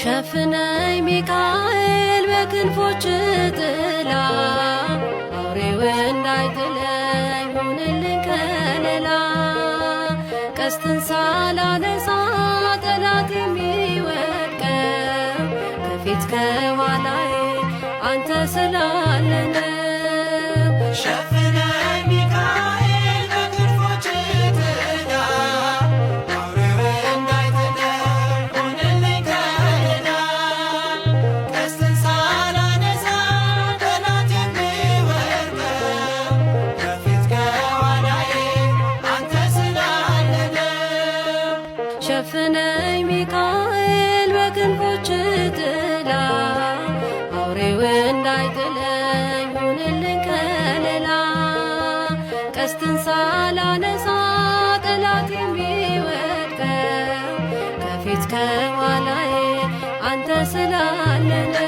ሸፍነኝ ሚካኤል በክንፎች ጥላ አውሬው እንዳይጥለኝ ሁንልኝ ከለላ ቀስትን ሳላነሳ ጠላት የሚወድቀው ከፊት ከኋላዬ አንተ ስላለ ነው። ሸፍነኝ ሚካኤል በክንፎች ጥላ አውሬው እንዳይጥለኝ ሁንልኝ ከለላ ቀስትን ሳላነሳ ጠላት የሚወድቀው ከፊት ከኋላዬ አንተ ስላለ ነው። ሸፍነኝ ሚካኤል በክንፎች ጥላ አውሬው እንዳይጥለኝ ሁንልኝ ከለላ ቀስትን ሳላነሳ ጠላት የሚወድቀው ከፊት ከኋላዬ አንተ ስላለ ነው።